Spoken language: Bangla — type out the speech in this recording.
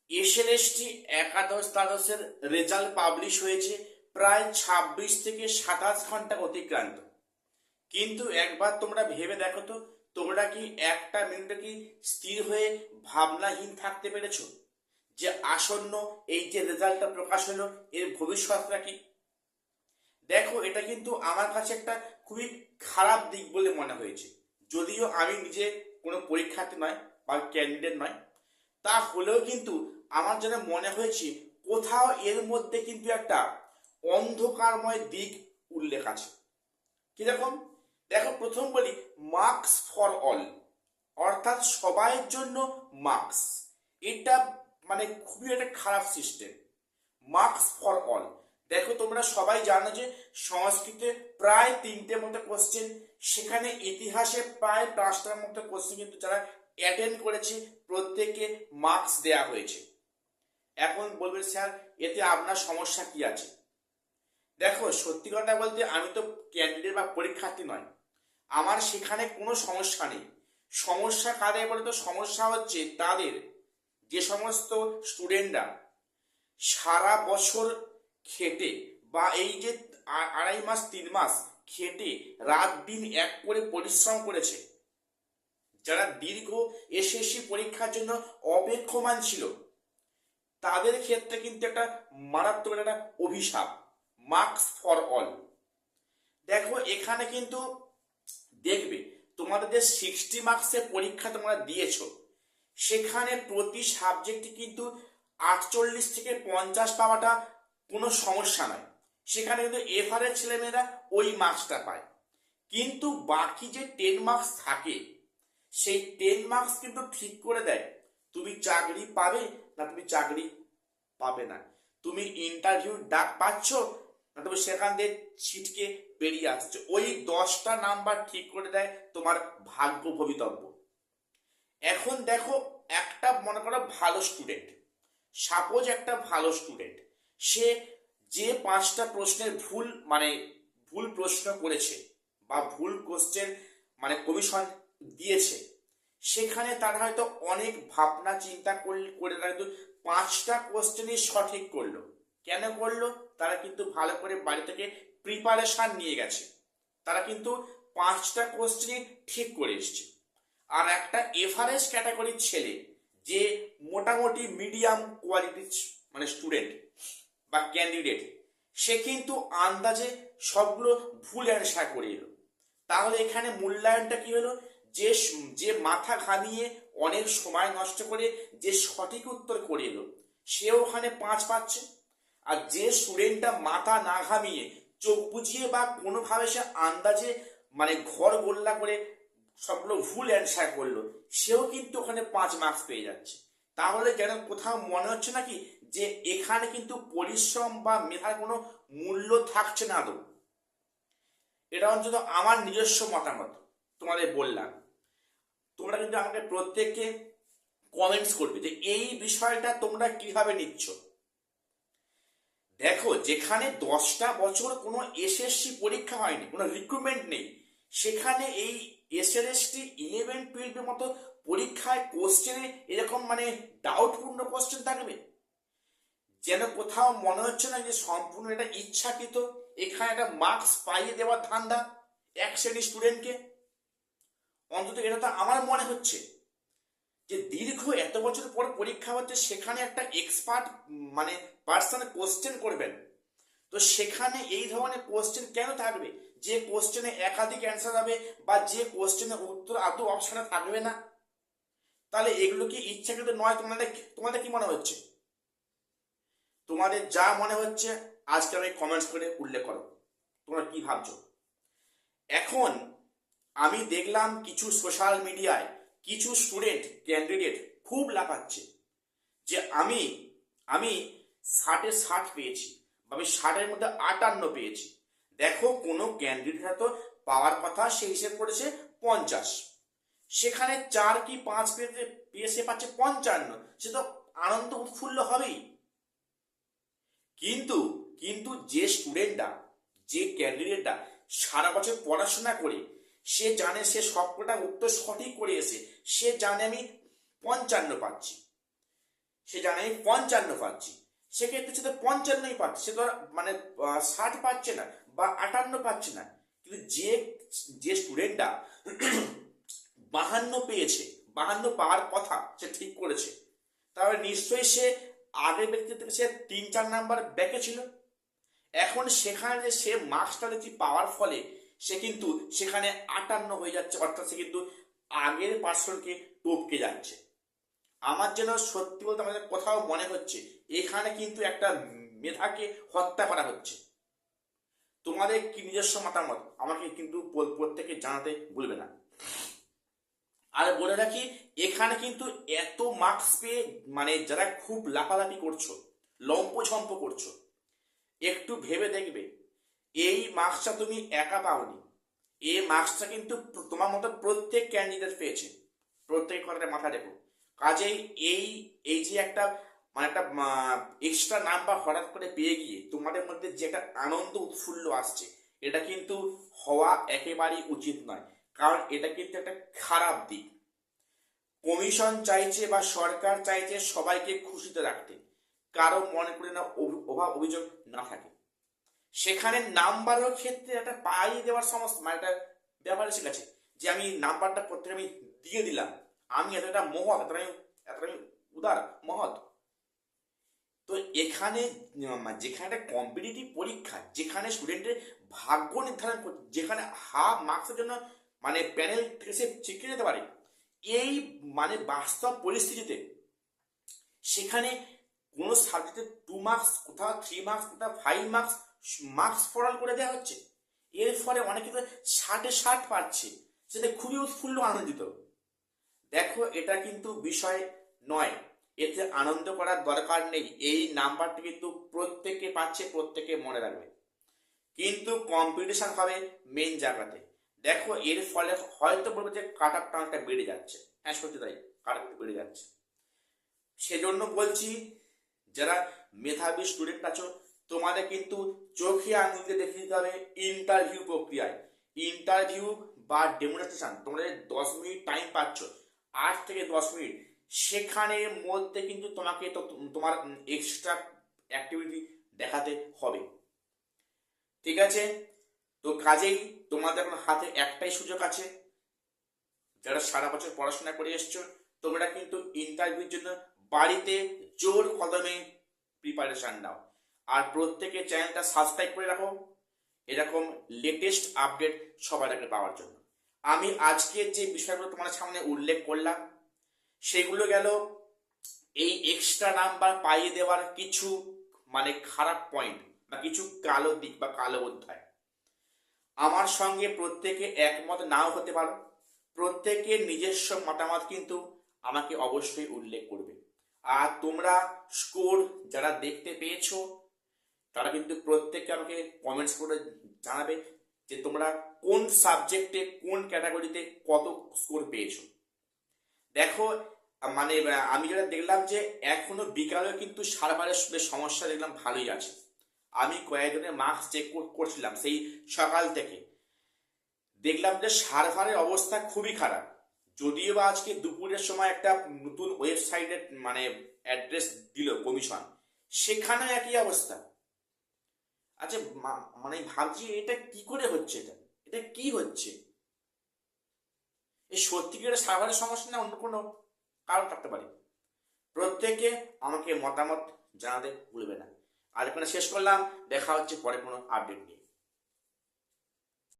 এসএলএসটি একাদশ দ্বাদশের রেজাল্ট পাবলিশ হয়েছে প্রায় ২৬ থেকে ২৭ ঘন্টা অতিক্রান্ত। কিন্তু একবার তোমরা ভেবে দেখো তো, তোমরা কি একটা মিনিটে কি স্থির হয়ে ভাবনাহীন থাকতে পেরেছো যে আসন্ন এই যে রেজাল্টটা প্রকাশ হলো এর ভবিষ্যৎটা কি? দেখো, এটা কিন্তু আমার কাছে একটা খুবই খারাপ দিক বলে মনে হয়েছে। যদিও আমি নিজে কোনো পরীক্ষার্থী নয় বা ক্যান্ডিডেট নয়, তা হলেও কিন্তু আমার যেন মনে হয়েছে কোথাও এর মধ্যে কিন্তু একটা অন্ধকারময় দিক উল্লেখ আছে। কিরকম? দেখো, প্রথম বলি মার্কস ফর অল, অর্থাৎ সবাইয়ের জন্য মার্কস। এটা মানে খুবই একটা খারাপ সিস্টেম। মার্কস ফর অল, দেখো তোমরা সবাই জানো যে সংস্কৃতে প্রায় 3টে মতো কোশ্চেন, সেখানে ইতিহাসে প্রায় 5টার মতো কোশ্চেন কিন্তু যারা অ্যাটেন্ড করেছে প্রত্যেককে মার্কস দেয়া হয়েছে। এখন বলবেন স্যার এতে আপনার সমস্যা কি আছে? দেখো, সত্যি কথা বলতে আমি তো ক্যান্ডিডেট বা পরীক্ষার্থী নয়, আমার সেখানে কোনো সমস্যা নেই। সমস্যা কাদের বলে তো? সমস্যা হচ্ছে তাদের, যে সমস্ত স্টুডেন্টরা সারা বছর খেটে বা এই যে 2.5 মাস 3 মাস খেটে রাত দিন এক করে পরিশ্রম করেছে, যারা দীর্ঘ এসএসসি পরীক্ষার জন্য অপেক্ষমান ছিল, তাদের ক্ষেত্রে কিন্তু একটা মারাত্মক একটা অভিশাপ মার্কস ফর অল। দেখো, এখানে কিন্তু দেখবে তোমাদের যে 60 মার্কসের পরীক্ষা তোমরা দিয়েছো, সেখানে প্রতি সাবজেক্টে কিন্তু 48 থেকে 50 পাওয়াটা কোনো সমস্যা নয়। সেখানে কিন্তু এভারেজ ছেলেমেয়েরা ওই মার্কসটা পায়। কিন্তু বাকি যে 10 মার্কস থাকে, সেই 10 মার্কস কিন্তু ঠিক করে দেয় তুমি চাকরি পাবে না তুমি চাকরি পাবে না, তুমি ইন্টারভিউ ডাক পাচ্ছ না তুমি সেখান দিয়ে ছিটকে বেরিয়ে আসছো। ওই 10টা নাম্বার ঠিক করে দেয় তোমার ভাগ্য ভবিতব্য। এখন দেখো, একটা মনে করো ভালো স্টুডেন্ট, সাপোজ একটা ভালো স্টুডেন্ট, সে যে 5টা প্রশ্নের ভুল প্রশ্ন করেছে বা ভুল কোশ্চেন কমিশন দিয়েছে, সেখানে তারা হয়তো অনেক ভাবনা চিন্তা করে তারা কিন্তু 5টা কোশ্চেনই সঠিক করলো। কেন করলো? তারা কিন্তু ভালো করে বাড়ি থেকে প্রিপারেশন নিয়ে গেছে, তারা কিন্তু 5টা কোশ্চেনই ঠিক করে এসছে। আর একটা এভারেজ ক্যাটাগরির ছেলে, যে মোটামুটি মিডিয়াম কোয়ালিটির স্টুডেন্ট বা ক্যান্ডিডেট, সে কিন্তু আন্দাজে সবগুলো ভুল অ্যান্সার করে এলো। তাহলে এখানে মূল্যায়নটা কি হলো? যে যে মাথা ঘামিয়ে অনেক সময় নষ্ট করে যে সঠিক উত্তর করে এলো, সে ওখানে 5 পাচ্ছে। আর যে স্টুডেন্টটা মাথা না ঘামিয়ে চোখ বুঝিয়ে বা কোনোভাবে সে আন্দাজে ঘর গোল্লা করে সবগুলো ভুল অ্যান্সার করলো, সেও কিন্তু ওখানে 5 মার্কস পেয়ে যাচ্ছে। তাহলে যেন কোথাও মনে হচ্ছে নাকি যে এখানে কিন্তু পরিশ্রম বা মেধার কোনো মূল্য থাকছে না আদৌ। এটা অন্তত আমার নিজস্ব মতামত তোমাদের বললাম। তোমরা কিন্তু আমাকে প্রত্যেককে কমেন্টস করবে যে এই বিষয়টা তোমরা কিভাবে নিচ্ছ। দেখো, যেখানে 10টা বছর কোনো এসএসসি পরীক্ষা হয়নি, কোনো রিক্রুটমেন্ট নেই, সেখানে এই এসএলএসটি 11-12 মতো পরীক্ষায় কোশ্চেনে এরকম ডাউটপূর্ণ কোশ্চেন থাকবে, যেন কোথাও মনে হচ্ছে না যে সম্পূর্ণ এটা ইচ্ছাকৃত, এখানে একটা মার্কস পাইয়ে দেওয়ার ধান্দা এক শ্রেণীর স্টুডেন্টকে। অন্তত এটা তো আমার মনে হচ্ছে যে দীর্ঘ এত বছর পর পরীক্ষা হচ্ছে, সেখানে একটা এক্সপার্ট পার্সন কোশ্চেন করবেন, তো সেখানে এই ধরনের কোশ্চেন কেন থাকবে যে কোশ্চেনে একাধিক অ্যান্সার হবে বা যে কোশ্চেনের উত্তর আদৌ অপশনে থাকবে না? তাহলে এগুলো কি ইচ্ছাকৃত নয়? তোমাদের কি মনে হচ্ছে? তোমাদের যা মনে হচ্ছে আজকে আমি কমেন্টস করে উল্লেখ করো, তোমরা কি ভাবছো। এখন আমি দেখলাম কিছু সোশ্যাল মিডিয়ায় কিছু স্টুডেন্ট ক্যান্ডিডেট খুব লাফাচ্ছে যে আমি আমি 60-60 পেয়েছি, আমি 60-এর মধ্যে 58 পেয়েছি। দেখো, কোনো ক্যান্ডিডেট তো পাওয়ার কথা সে হিসেব করেছে 50, সেখানে 4 কি 5 পেয়ে সে পাচ্ছে 55, সে তো আনন্দ উৎফুল্ল হবেই। কিন্তু কিন্তু যে স্টুডেন্টটা, যে ক্যান্ডিডেটটা সারা বছর পড়াশোনা করে সে জানে সে সবকটা উত্তর সঠিক করে এসে সে জানে আমি 55 পাচ্ছি, সে জানে আমি 55 পাচ্ছি, সেক্ষেত্রে সে তো 55ই পাচ্ছে, সে তো আর মানে 60 পাচ্ছে না বা 58 পাচ্ছে না। কিন্তু যে যে স্টুডেন্টটা 52 পেয়েছে, 52 পাওয়ার কথা, সে ঠিক করেছে, তাহলে নিশ্চয়ই সে আগের ব্যক্তি থেকে সে 3-4 নাম্বার ব্যাকে ছিল। এখন সেখানে যে সে মার্কসটা যে পাওয়ার ফলে সে কিন্তু সেখানে 58 হয়ে যাচ্ছে, অর্থাৎ সে কিন্তু আগের পার্সনকে টপকে যাচ্ছে। আমার যেন সত্যি বলতে আমাদের কোথাও মনে হচ্ছে এখানে কিন্তু একটা মেধাকে হত্যা করা হচ্ছে। তোমাদের কি নিজস্ব মতামত আমাকে কিন্তু প্রত্যেকে জানাতে ভুলবে না। আর বলে রাখি, এখানে কিন্তু এত মার্কস পেয়ে মানে যারা খুব লাফালাফি করছো, লম্পঝম্প করছো, একটু ভেবে দেখবে এই মার্কসটা তুমি একা পাওনি, এই মার্কসটা কিন্তু তোমার মতো প্রত্যেক ক্যান্ডিডেট পেয়েছে, প্রত্যেক কথাটা মাথা রেখো। কাজেই এই এই যে একটা মানে একটা এক্সট্রা নাম্বার হঠাৎ করে পেয়ে গিয়ে তোমাদের মধ্যে যে একটা আনন্দ উৎফুল্ল আসছে, এটা কিন্তু হওয়া একেবারেই উচিত নয়, কারণ এটা কিন্তু একটা খারাপ দিক। কমিশন চাইছে বা সরকার চাইছে সবাইকে খুশিতে রাখতে, কারো মনে করে না অভাব অভিযোগ না থাকে। সেখানে নাম্বারের ক্ষেত্রে একটা পাইয়ে দেওয়ার সমস্যা মানে একটা ব্যাপার এসে গেছে, যে আমি নাম্বারটা প্রত্যেকে আমি দিয়ে দিলাম, আমি এতটা মহৎ, এতটা আমি উদার মহৎ। তো এখানে যেখানে একটা কম্পিটিটিভ পরীক্ষা, যেখানে স্টুডেন্টের ভাগ্য নির্ধারণ করছে, যেখানে হাফ মার্কসের জন্য মানে প্যানেল থেকে সে ছিটকে যেতে পারে, এই মানে বাস্তব পরিস্থিতিতে সেখানে কোনো সাবজেক্টে 2 মার্কস, কোথাও 3 মার্কস, কোথাও 5 মার্কস মার্কস ফরাল করে দেওয়া হচ্ছে। এর ফলে অনেকে তো 60-60 পাচ্ছে, সেটা খুবই উৎফুল্ল আনন্দিত। দেখো এটা কিন্তু বিষয় নয়, এতে আনন্দ করার দরকার নেই, এই নাম্বারটি কিন্তু প্রত্যেকে পাচ্ছে, প্রত্যেকে মনে রাখবে। কিন্তু কম্পিটিশন হবে মেন জায়গাতে। দেখো এর ফলে হয়তো বলবো যে কাট অফ টানটা বেড়ে যাচ্ছে, হ্যাঁ সত্যি তাই, কাট অফ বেড়ে যাচ্ছে। সেজন্য বলছি, যারা মেধাবী স্টুডেন্ট আছো, তোমাদের কিন্তু চোখে আঙুল দিয়ে দেখে দিতে হবে ইন্টারভিউ প্রক্রিয়ায়। ইন্টারভিউ বা ডেমনস্ট্রেশন, তোমরা 10 মিনিট টাইম পাচ্ছ, 8 থেকে 10 মিনিট, সেখানের মধ্যে কিন্তু তোমাকে তো তোমার এক্সট্রা অ্যাক্টিভিটি দেখাতে হবে। ঠিক আছে? তো কাজেই তোমাদের এখন হাতে একটাই সুযোগ আছে, যারা সারা বছর পড়াশোনা করে এসছো, তোমরা কিন্তু ইন্টারভিউর জন্য বাড়িতে জোর কদমে প্রিপারেশন নাও। আর প্রত্যেকে চ্যানেলটা সাবস্ক্রাইব করে রাখো এরকম লেটেস্ট আপডেট সবার আগে পাওয়ার জন্য। আমি আজকে যে বিষয়গুলো তোমার সামনে উল্লেখ করলাম, সেগুলো গেল এই এক্সট্রা নাম্বার পাইয়ে দেওয়ার কিছু মানে খারাপ পয়েন্ট বা কিছু কালো দিক বা কালো অধ্যায়। আমার সঙ্গে প্রত্যেকে একমত নাও হতে পারো, প্রত্যেকের নিজস্ব মতামত কিন্তু আমাকে অবশ্যই উল্লেখ করবে। আর তোমরা স্কোর যারা দেখতে পেয়েছো, তারা কিন্তু প্রত্যেককে আমাকে কমেন্টস করে জানাবে যে তোমরা কোন সাবজেক্টে কোন ক্যাটাগরিতে কত স্কোর পেয়েছো। দেখো মানে আমি যেটা দেখলাম যে এখনো বিকালে কিন্তু সার্ভারের সমস্যা দেখলাম ভালোই আছে। আমি কয়েকজনের মার্কস চেক করছিলাম সেই সকাল থেকে, দেখলাম যে সার্ভারের অবস্থা খুবই খারাপ। যদিও বা আজকে দুপুরের সময় একটা নতুন ওয়েবসাইটের মানে অ্যাড্রেস দিল কমিশন, সেখানে একই অবস্থা। আচ্ছা মানে ভাবছি এটা কি করে হচ্ছে, এটা এটা কি হচ্ছে? এই সত্যিকারের সার্ভারের সমস্যা না অন্য কোনো কারণ থাকতে পারে? প্রত্যেকে আমাকে মতামত জানাতে ভুলবে না। আর এখানে শেষ করলাম, দেখা হচ্ছে পরে কোনো আপডেট নিয়ে।